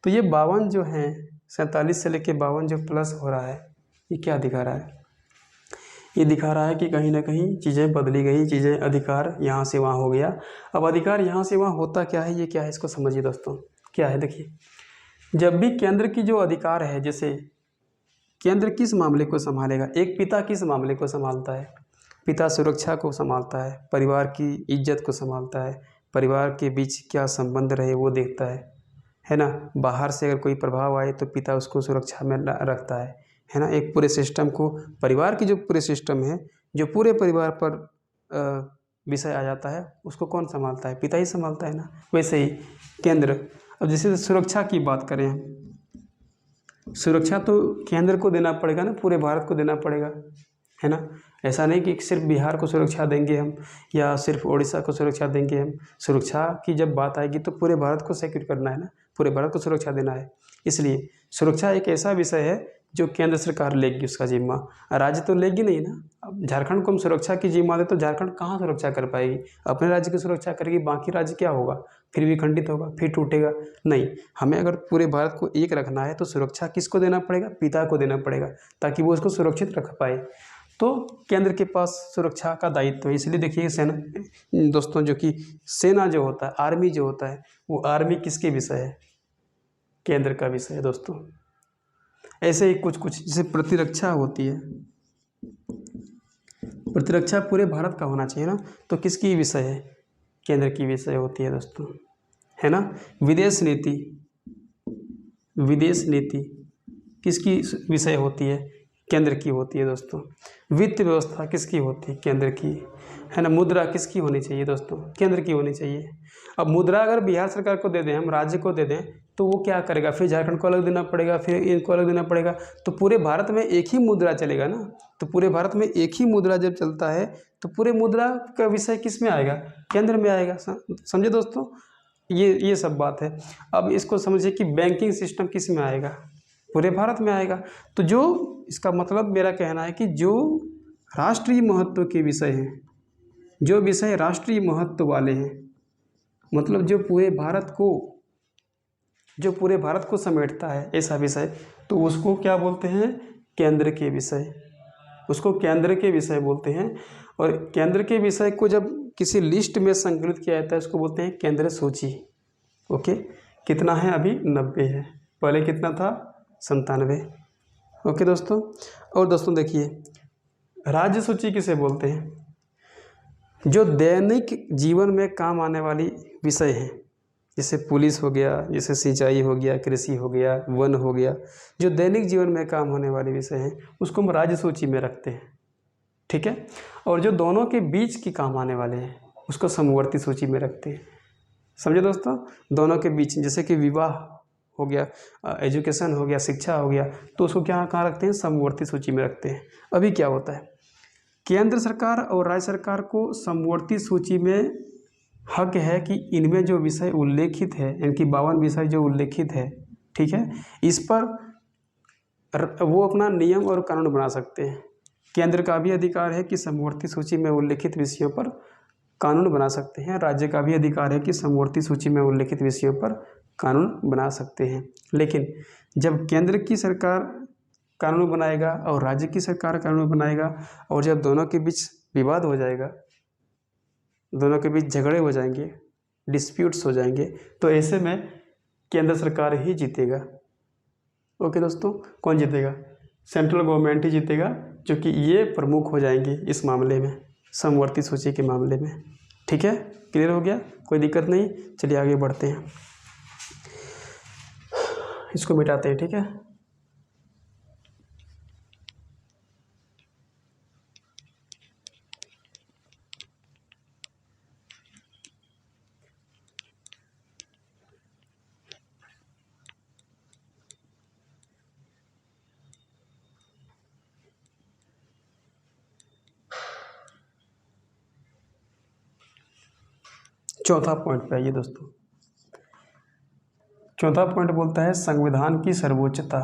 तो ये 52 जो हैं, 47 से लेके 52 जो प्लस हो रहा है, ये क्या दिखा रहा है? ये दिखा रहा है कि कहीं ना कहीं चीज़ें बदली गई, चीज़ें, अधिकार यहाँ से वहाँ हो गया। अब अधिकार यहाँ से वहाँ होता क्या है, ये क्या है, इसको समझिए दोस्तों। क्या है देखिए, जब भी केंद्र की जो अधिकार है, जैसे केंद्र किस मामले को संभालेगा? एक पिता किस मामले को संभालता है? पिता सुरक्षा को संभालता है, परिवार की इज्जत को संभालता है, परिवार के बीच क्या संबंध रहे वो देखता है ना। बाहर से अगर कोई प्रभाव आए तो पिता उसको सुरक्षा में रखता है ना। एक पूरे सिस्टम को, परिवार की जो पूरे सिस्टम है, जो पूरे परिवार पर विषय आ जाता है, उसको कौन संभालता है? पिता ही संभालता है ना। वैसे ही केंद्र, अब जैसे सुरक्षा की बात करें हम, सुरक्षा तो केंद्र को देना पड़ेगा ना, पूरे भारत को देना पड़ेगा, है ना। ऐसा नहीं कि सिर्फ बिहार को सुरक्षा देंगे हम या सिर्फ उड़ीसा को सुरक्षा देंगे हम। सुरक्षा की जब बात आएगी तो पूरे भारत को सिक्योर करना है ना, पूरे भारत को सुरक्षा देना है। इसलिए सुरक्षा एक ऐसा विषय है जो केंद्र सरकार लेगी उसका जिम्मा, राज्य तो लेगी नहीं ना। अब झारखंड को हम सुरक्षा की जिम्मा दे तो झारखंड कहाँ सुरक्षा कर पाएगी? अपने राज्य की सुरक्षा करेगी, बाकी राज्य क्या होगा? फिर भी खंडित होगा, फिर टूटेगा। नहीं, हमें अगर पूरे भारत को एक रखना है तो सुरक्षा किसको देना पड़ेगा? पिता को देना पड़ेगा, ताकि वो उसको सुरक्षित रख पाए। तो केंद्र के पास सुरक्षा का दायित्व है। इसलिए देखिए सेना दोस्तों, जो कि सेना जो होता है, आर्मी जो होता है, वो आर्मी किसके विषय है? केंद्र का विषय है दोस्तों। ऐसे ही कुछ कुछ जैसे प्रतिरक्षा होती है, प्रतिरक्षा पूरे भारत का होना चाहिए ना, तो किसकी विषय है? केंद्र की विषय होती है दोस्तों, है ना। विदेश नीति, विदेश नीति किसकी विषय होती है? केंद्र की होती है दोस्तों। वित्त व्यवस्था किसकी होती है? केंद्र की, है ना। मुद्रा किसकी होनी चाहिए दोस्तों? केंद्र की होनी चाहिए। अब मुद्रा अगर बिहार सरकार को दे दें, हम राज्य को दे दें, तो वो क्या करेगा? फिर झारखंड को अलग देना पड़ेगा, फिर इनको अलग देना पड़ेगा। तो पूरे भारत में एक ही मुद्रा चलेगा ना। तो पूरे भारत में एक ही मुद्रा जब चलता है तो पूरे मुद्रा का विषय किस में आएगा? केंद्र में आएगा। समझे दोस्तों, ये सब बात है। अब इसको समझिए कि बैंकिंग सिस्टम किस में आएगा? पूरे भारत में आएगा। तो जो इसका मतलब मेरा कहना है कि जो राष्ट्रीय महत्व के विषय हैं, जो विषय राष्ट्रीय महत्व वाले हैं, मतलब जो पूरे भारत को समेटता है ऐसा विषय, तो उसको क्या बोलते हैं? केंद्र के विषय। उसको केंद्र के विषय बोलते हैं। और केंद्र के विषय को जब किसी लिस्ट में संकलित किया जाता है उसको बोलते हैं केंद्र सूची। ओके, कितना है? अभी 90 है, पहले कितना था? 97। ओके दोस्तों। और दोस्तों देखिए, राज्य सूची किसे बोलते हैं? जो दैनिक जीवन में काम आने वाली विषय हैं, जैसे पुलिस हो गया, जैसे सिंचाई हो गया, कृषि हो गया, वन हो गया, जो दैनिक जीवन में काम होने वाले विषय हैं उसको हम राज्य सूची में रखते हैं, ठीक है। और जो दोनों के बीच की काम आने वाले हैं उसको समवर्ती सूची में रखते हैं। समझे दोस्तों, दोनों के बीच, जैसे कि विवाह हो गया, एजुकेशन हो गया, शिक्षा हो गया, तो उसको कहाँ रखते हैं? समवर्ती सूची में रखते हैं। अभी क्या होता है, केंद्र सरकार और राज्य सरकार को समवर्ती सूची में हक है कि इनमें जो विषय उल्लेखित है, इनकी 52 विषय जो उल्लेखित है, ठीक है, इस पर वो अपना नियम और कानून बना सकते हैं। केंद्र का भी अधिकार है कि समवर्ती सूची में उल्लेखित विषयों पर कानून बना सकते हैं। राज्य का भी अधिकार है कि समवर्ती सूची में उल्लेखित विषयों पर कानून बना सकते हैं। लेकिन जब केंद्र की सरकार कानून बनाएगा और राज्य की सरकार कानून बनाएगा, और जब दोनों के बीच विवाद हो जाएगा, दोनों के बीच झगड़े हो जाएंगे, डिस्प्यूट्स हो जाएंगे, तो ऐसे में केंद्र सरकार ही जीतेगा। ओके दोस्तों, कौन जीतेगा? सेंट्रल गवर्नमेंट ही जीतेगा, क्योंकि ये प्रमुख हो जाएंगे इस मामले में, समवर्ती सूची के मामले में। ठीक है, क्लियर हो गया? कोई दिक्कत नहीं। चलिए आगे बढ़ते हैं, इसको मिटाते हैं। ठीक है, चौथा पॉइंट पे आइए दोस्तों। चौथा पॉइंट बोलता है संविधान की सर्वोच्चता।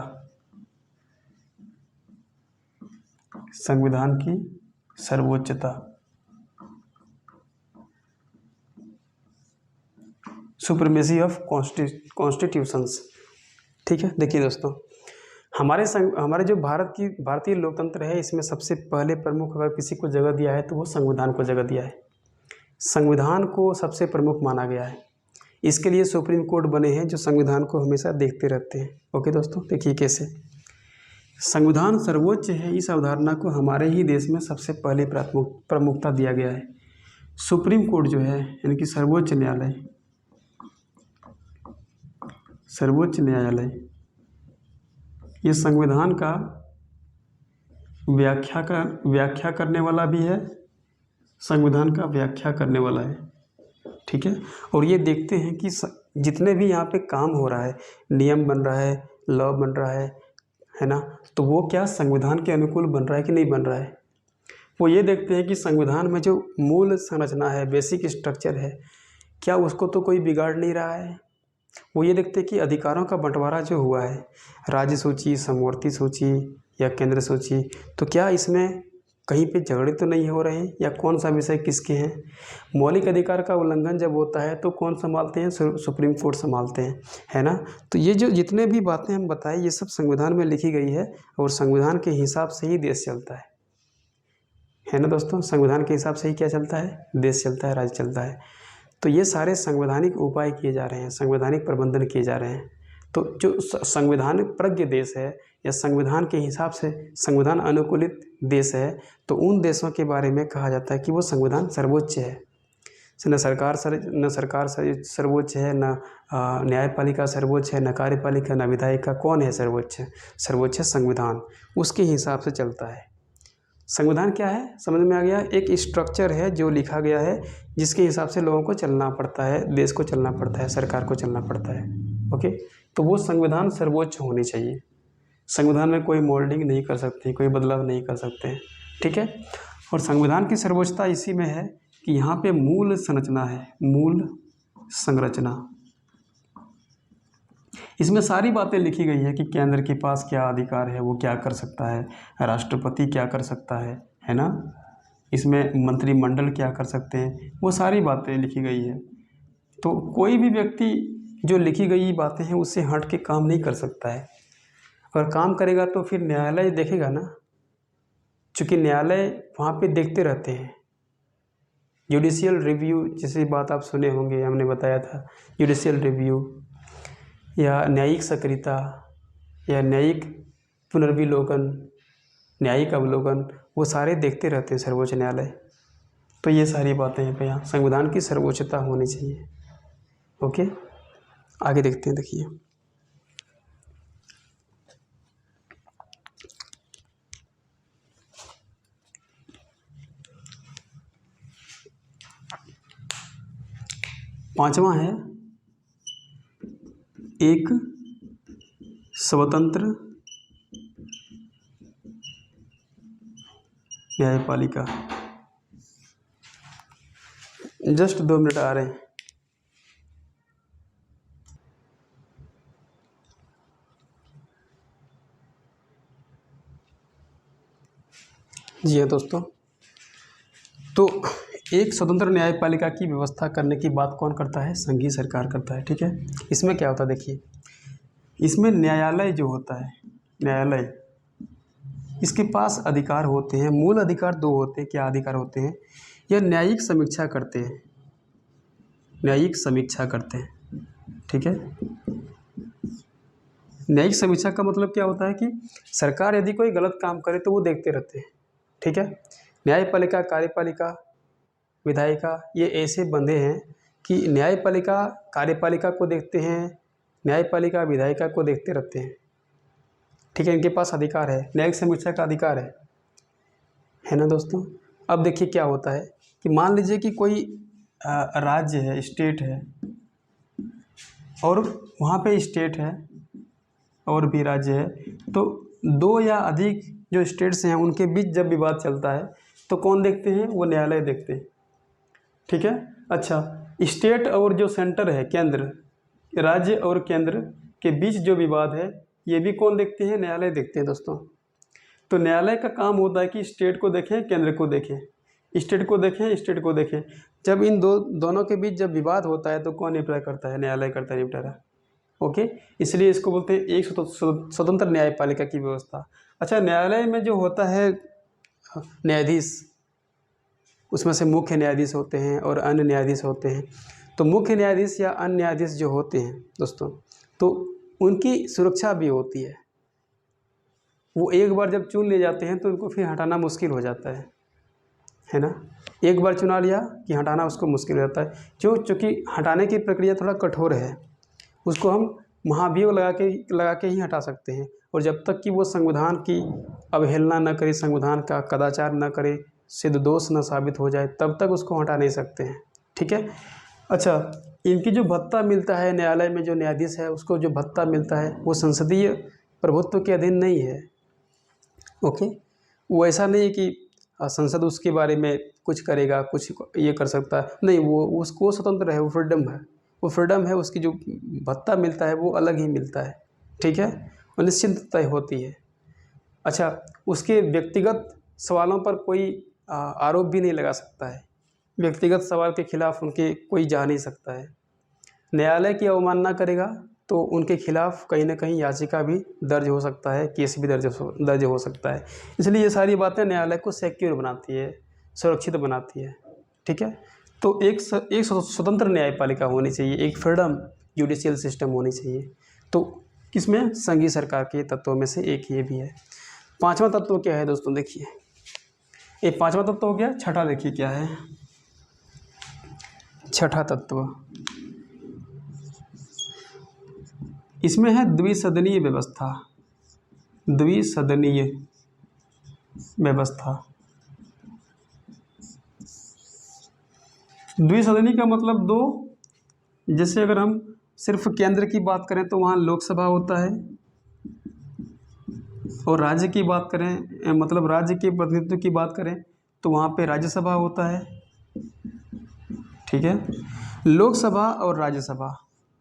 संविधान की सर्वोच्चता, सुप्रीमेसी ऑफ कॉन्स्टिट्यूशंस। ठीक है, देखिए दोस्तों, हमारे जो भारतीय लोकतंत्र है, इसमें सबसे पहले प्रमुख अगर किसी को जगह दिया है तो वो संविधान को जगह दिया है। संविधान को सबसे प्रमुख माना गया है। इसके लिए सुप्रीम कोर्ट बने हैं जो संविधान को हमेशा देखते रहते हैं। ओके दोस्तों, देखिए कैसे संविधान सर्वोच्च है, इस अवधारणा को हमारे ही देश में सबसे पहले प्रमुखता दिया गया है। सुप्रीम कोर्ट जो है, यानी कि सर्वोच्च न्यायालय, ये संविधान का व्याख्या करने वाला भी है, संविधान का व्याख्या करने वाला है। ठीक है, और ये देखते हैं कि जितने भी यहाँ पे काम हो रहा है, नियम बन रहा है, लॉ बन रहा है ना, तो वो क्या संविधान के अनुकूल बन रहा है कि नहीं बन रहा है। वो ये देखते हैं कि संविधान में जो मूल संरचना है, बेसिक स्ट्रक्चर है, क्या उसको तो कोई बिगाड़ नहीं रहा है। वो ये देखते हैं कि अधिकारों का बंटवारा जो हुआ है, राज्य सूची, समवर्ती सूची या केंद्र सूची, तो क्या इसमें कहीं पे झगड़े तो नहीं हो रहे हैं, या कौन सा विषय किसके हैं। मौलिक अधिकार का उल्लंघन जब होता है तो कौन संभालते हैं, सुप्रीम कोर्ट संभालते हैं, है ना। तो ये जो जितने भी बातें हम बताए ये सब संविधान में लिखी गई है, और संविधान के हिसाब से ही देश चलता है ना दोस्तों। संविधान के हिसाब से ही क्या चलता है, देश चलता है, राज्य चलता है। तो ये सारे संवैधानिक उपाय किए जा रहे हैं, संवैधानिक प्रबंधन किए जा रहे हैं। तो जो संविधान प्रज्ञ देश है या संविधान के हिसाब से संविधान अनुकूलित देश है, तो उन देशों के बारे में कहा जाता है कि वो संविधान सर्वोच्च है। न सरकार सर्वोच्च है, न न्यायपालिका सर्वोच्च है, न कार्यपालिका, न विधायिका। कौन है सर्वोच्च? सर्वोच्च संविधान, उसके हिसाब से चलता है। संविधान क्या है, समझ में आ गया। एक स्ट्रक्चर है जो लिखा गया है, जिसके हिसाब से लोगों को चलना पड़ता है, देश को चलना पड़ता है, सरकार को चलना पड़ता है। ओके, तो वो संविधान सर्वोच्च होनी चाहिए। संविधान में कोई मोल्डिंग नहीं कर सकते, कोई बदलाव नहीं कर सकते, ठीक है। और संविधान की सर्वोच्चता इसी में है कि यहाँ पे मूल संरचना है, मूल संरचना। इसमें सारी बातें लिखी गई है कि केंद्र के पास क्या अधिकार है, वो क्या कर सकता है, राष्ट्रपति क्या कर सकता है ना। इसमें मंत्रिमंडल क्या कर सकते हैं, वो सारी बातें लिखी गई है। तो कोई भी व्यक्ति जो लिखी गई बातें हैं उससे हट के काम नहीं कर सकता है। अगर काम करेगा तो फिर न्यायालय देखेगा ना, चूँकि न्यायालय वहाँ पे देखते रहते हैं। जुडिशियल रिव्यू जैसी बात आप सुने होंगे, हमने बताया था, जुडिशियल रिव्यू या न्यायिक सक्रियता या न्यायिक पुनर्विलोकन, न्यायिक अवलोकन, वो सारे देखते रहते हैं सर्वोच्च न्यायालय। तो ये सारी बातें हैं पे यहाँ संविधान की सर्वोच्चता होनी चाहिए। ओके, आगे देखते हैं। देखिए, पांचवा है एक स्वतंत्र न्यायपालिका। जस्ट 2 मिनट आ रहे हैं। जी हाँ दोस्तों, तो एक स्वतंत्र न्यायपालिका की व्यवस्था करने की बात कौन करता है, संघीय सरकार करता है, ठीक है। इसमें क्या होता है, देखिए, इसमें न्यायालय जो होता है, न्यायालय, इसके पास अधिकार होते हैं। मूल अधिकार 2 होते हैं। क्या अधिकार होते हैं? यह न्यायिक समीक्षा करते हैं, न्यायिक समीक्षा करते हैं, ठीक है। न्यायिक समीक्षा का मतलब क्या होता है कि सरकार यदि कोई गलत काम करे तो वो देखते रहते हैं, ठीक है। न्यायपालिका, कार्यपालिका, विधायिका, ये ऐसे बंधे हैं कि न्यायपालिका कार्यपालिका को देखते हैं, न्यायपालिका विधायिका को देखते रहते हैं, ठीक है। इनके पास अधिकार है, न्यायिक समीक्षा का अधिकार है ना दोस्तों। अब देखिए क्या होता है कि मान लीजिए कि कोई राज्य है, स्टेट है, और वहाँ पे स्टेट है और भी राज्य है, तो 2 या अधिक जो स्टेट्स हैं उनके बीच जब विवाद चलता है तो कौन देखते हैं, वो न्यायालय देखते हैं, ठीक है। अच्छा, स्टेट और जो सेंटर है, केंद्र, राज्य और केंद्र के बीच जो विवाद है, ये भी कौन देखते हैं, न्यायालय देखते हैं दोस्तों। तो न्यायालय का काम होता है कि स्टेट को देखें, केंद्र को देखें, स्टेट को देखें, स्टेट को देखें। जब इन दोनों के बीच जब विवाद होता है तो कौन निपटारा करता है, न्यायालय करता है निपटारा। ओके, इसलिए इसको बोलते हैं एक स्वतंत्र न्यायपालिका की व्यवस्था। अच्छा, न्यायालय में जो होता है न्यायाधीश, उसमें से मुख्य न्यायाधीश होते हैं और अन्य न्यायाधीश होते हैं। तो मुख्य न्यायाधीश या अन्य न्यायाधीश जो होते हैं दोस्तों, तो उनकी सुरक्षा भी होती है। वो एक बार जब चुन ले जाते हैं तो उनको फिर हटाना मुश्किल हो जाता है ना। एक बार चुना लिया कि हटाना उसको मुश्किल हो जाता है, क्योंकि हटाने की प्रक्रिया थोड़ा कठोर है। उसको हम महाभियोग लगा के ही हटा सकते हैं, और जब तक कि वो संविधान की अवहेलना न करे, संविधान का कदाचार न करे, सिद्ध दोष न साबित हो जाए, तब तक उसको हटा नहीं सकते हैं, ठीक है। अच्छा, इनकी जो भत्ता मिलता है न्यायालय में, जो न्यायाधीश है उसको जो भत्ता मिलता है वो संसदीय प्रभुत्व के अधीन नहीं है। ओके, वो ऐसा नहीं है कि संसद उसके बारे में कुछ करेगा, कुछ ये कर सकता है, नहीं, वो उसको स्वतंत्र है, वो फ्रीडम है, वो फ्रीडम है, उसकी जो भत्ता मिलता है वो अलग ही मिलता है, ठीक है, वो निश्चित तय होती है। अच्छा, उसके व्यक्तिगत सवालों पर कोई आरोप भी नहीं लगा सकता है, व्यक्तिगत सवाल के खिलाफ उनके कोई जा नहीं सकता है। न्यायालय की अवमानना करेगा तो उनके खिलाफ कहीं ना कहीं याचिका भी दर्ज हो सकता है, केस भी दर्ज हो सकता है। इसलिए ये सारी बातें न्यायालय को सिक्योर बनाती है, सुरक्षित बनाती है, ठीक है। तो एक स्वतंत्र न्यायपालिका होनी चाहिए, एक फ्रीडम जुडिशियल सिस्टम होनी चाहिए। तो किसमें, संघीय सरकार के तत्वों में से एक ये भी है। पांचवा तत्व क्या है दोस्तों, देखिए, एक पांचवा तत्व हो गया। छठा देखिए क्या है, छठा तत्व इसमें है द्विसदनीय व्यवस्था। द्विसदनीय व्यवस्था, द्विसदनीय का मतलब दो, जैसे अगर हम सिर्फ केंद्र की बात करें तो वहाँ लोकसभा होता है, और राज्य की बात करें, मतलब राज्य के प्रतिनिधित्व की बात करें तो वहाँ पे राज्यसभा होता है, ठीक है। लोकसभा और राज्यसभा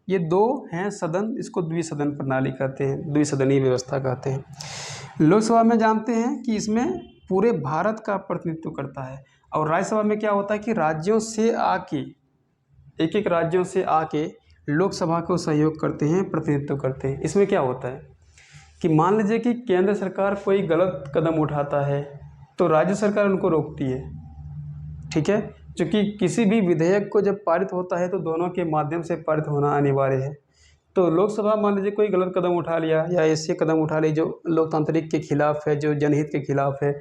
ये दो हैं सदन, इसको द्विसदन प्रणाली कहते हैं, द्विसदनीय व्यवस्था कहते हैं। लोकसभा में जानते हैं कि इसमें पूरे भारत का प्रतिनिधित्व करता है, और राज्यसभा में क्या होता है कि राज्यों से आके, एक एक राज्यों से आके लोकसभा को सहयोग करते हैं, प्रतिनिधित्व करते हैं। इसमें क्या होता है कि मान लीजिए कि केंद्र सरकार कोई गलत कदम उठाता है तो राज्य सरकार उनको रोकती है, ठीक है, क्योंकि किसी भी विधेयक को जब पारित होता है तो दोनों के माध्यम से पारित होना अनिवार्य है। तो लोकसभा मान लीजिए कोई गलत कदम उठा लिया या ऐसे कदम उठा ली जो लोकतांत्रिक के खिलाफ है, जो जनहित के खिलाफ है,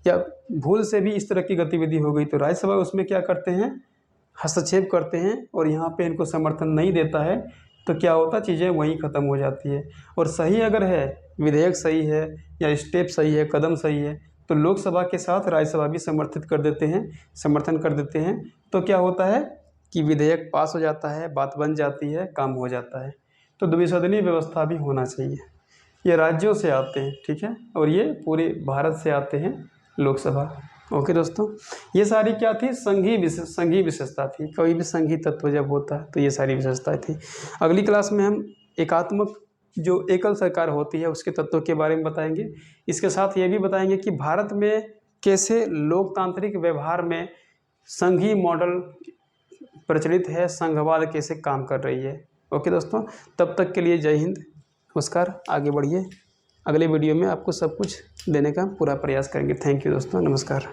या भूल से भी इस तरह की गतिविधि हो गई, तो राज्यसभा उसमें क्या करते हैं, हस्तक्षेप करते हैं, और यहाँ पे इनको समर्थन नहीं देता है, तो क्या होता, चीज़ें वहीं ख़त्म हो जाती है। और सही अगर है, विधेयक सही है या स्टेप सही है, कदम सही है, तो लोकसभा के साथ राज्यसभा भी समर्थन कर देते हैं, तो क्या होता है कि विधेयक पास हो जाता है, बात बन जाती है, काम हो जाता है। तो द्विसदनीय व्यवस्था भी होना चाहिए। ये राज्यों से आते हैं, ठीक है, और ये पूरे भारत से आते हैं लोकसभा। ओके दोस्तों, ये सारी क्या थी, संघीय विशेषता थी। कोई भी संघीय तत्व जब होता है तो ये सारी विशेषताएं थी। अगली क्लास में हम एकात्मक जो एकल सरकार होती है उसके तत्वों के बारे में बताएंगे। इसके साथ ये भी बताएंगे कि भारत में कैसे लोकतांत्रिक व्यवहार में संघीय मॉडल प्रचलित है, संघवाद कैसे काम कर रही है। ओके दोस्तों, तब तक के लिए जय हिंद, नमस्कार, आगे बढ़िए। अगले वीडियो में आपको सब कुछ देने का पूरा प्रयास करेंगे। थैंक यू दोस्तों, नमस्कार।